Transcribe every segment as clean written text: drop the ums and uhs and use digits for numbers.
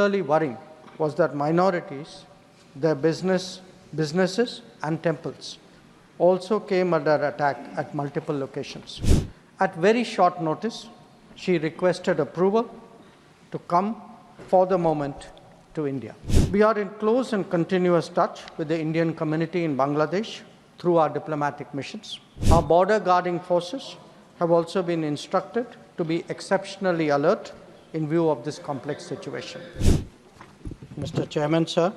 particularly worrying was that minorities, their businesses and temples also came under attack at multiple locations. At very short notice, she requested approval to come for the moment to India. We are in close and continuous touch with the Indian community in Bangladesh through our diplomatic missions. Our border guarding forces have also been instructed to be exceptionally alert in view of this complex situation. Mr. Chairman, sir,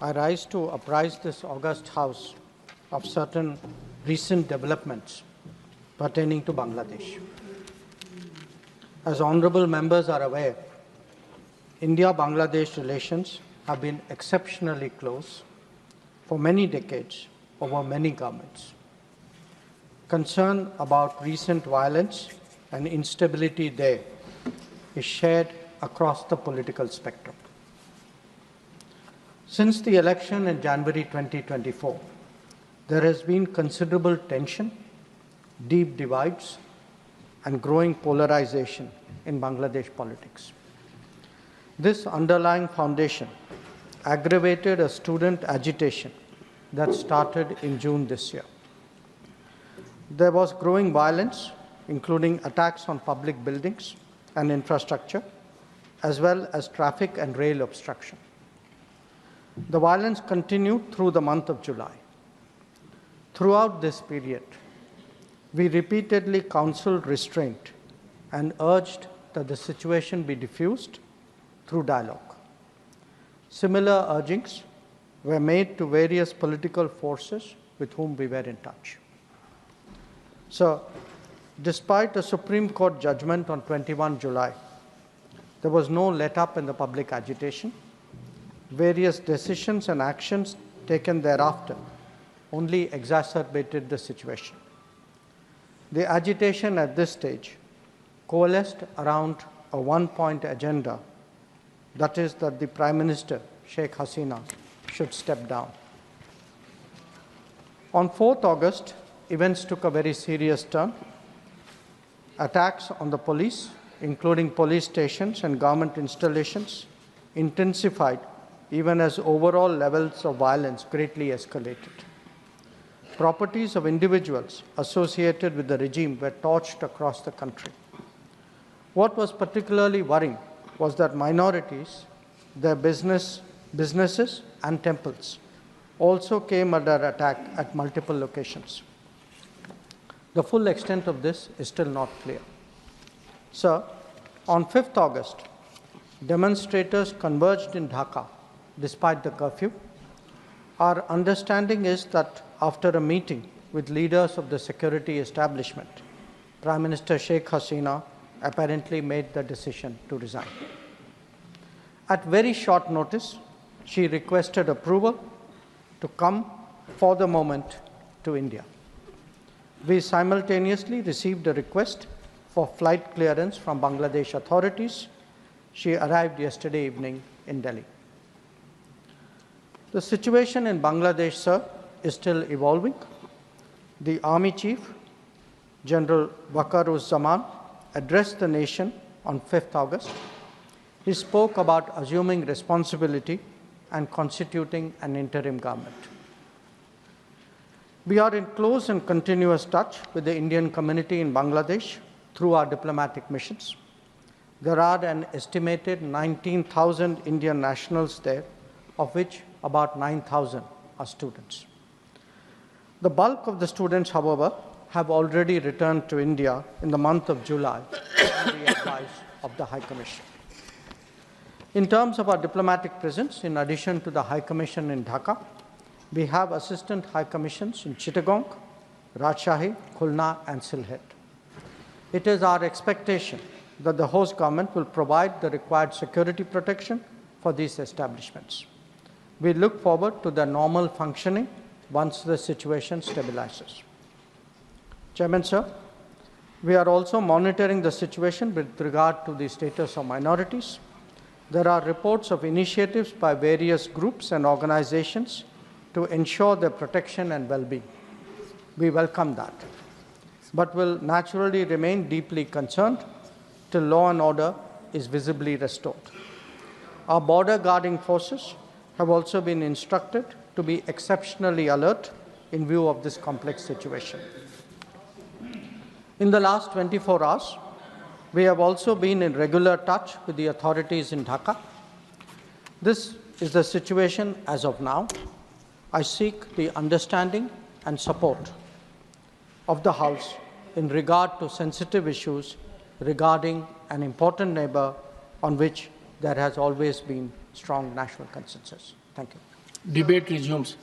I rise to apprise this august House of certain recent developments pertaining to Bangladesh. As honourable members are aware, India-Bangladesh relations have been exceptionally close for many decades over many governments. Concern about recent violence and instability there is shared across the political spectrum. Since the election in January 2024, there has been considerable tension, deep divides, and growing polarization in Bangladesh politics. This underlying foundation aggravated a student agitation that started in June this year. There was growing violence, including attacks on public buildings and infrastructure, as well as traffic and rail obstruction. The violence continued through the month of July. Throughout this period, we repeatedly counseled restraint and urged that the situation be diffused through dialogue. Similar urgings were made to various political forces with whom we were in touch. So, despite a Supreme Court judgment on 21 July, there was no let-up in the public agitation. Various decisions and actions taken thereafter only exacerbated the situation. The agitation at this stage coalesced around a one-point agenda, that is that the Prime Minister, Sheikh Hasina, should step down. On 4th August, events took a very serious turn. Attacks on the police, including police stations and government installations, intensified even as overall levels of violence greatly escalated. Properties of individuals associated with the regime were torched across the country. What was particularly worrying was that minorities, their businesses and temples also came under attack at multiple locations. The full extent of this is still not clear. Sir, on 5th August, demonstrators converged in Dhaka despite the curfew. Our understanding is that after a meeting with leaders of the security establishment, Prime Minister Sheikh Hasina apparently made the decision to resign. At very short notice, she requested approval to come for the moment to India. We simultaneously received a request for flight clearance from Bangladesh authorities. She arrived yesterday evening in Delhi. The situation in Bangladesh, sir, is still evolving. The Army Chief, General Waqar-uz-Zaman, addressed the nation on 5th August. He spoke about assuming responsibility and constituting an interim government. We are in close and continuous touch with the Indian community in Bangladesh through our diplomatic missions. There are an estimated 19,000 Indian nationals there, of which about 9,000 are students. The bulk of the students, however, have already returned to India in the month of July on the advice of the High Commission. In terms of our diplomatic presence, in addition to the High Commission in Dhaka, we have assistant High Commissions in Chittagong, Rajshahi, Khulna, and Sylhet. It is our expectation that the host government will provide the required security protection for these establishments. We look forward to their normal functioning once the situation stabilizes. Chairman, sir, we are also monitoring the situation with regard to the status of minorities. There are reports of initiatives by various groups and organizations to ensure their protection and well-being. We welcome that, but will naturally remain deeply concerned till law and order is visibly restored. Our border guarding forces have also been instructed to be exceptionally alert in view of this complex situation. In the last 24 hours, we have also been in regular touch with the authorities in Dhaka. This is the situation as of now. I seek the understanding and support of the House in regard to sensitive issues regarding an important neighbor on which there has always been strong national consensus. Thank you. Debate resumes.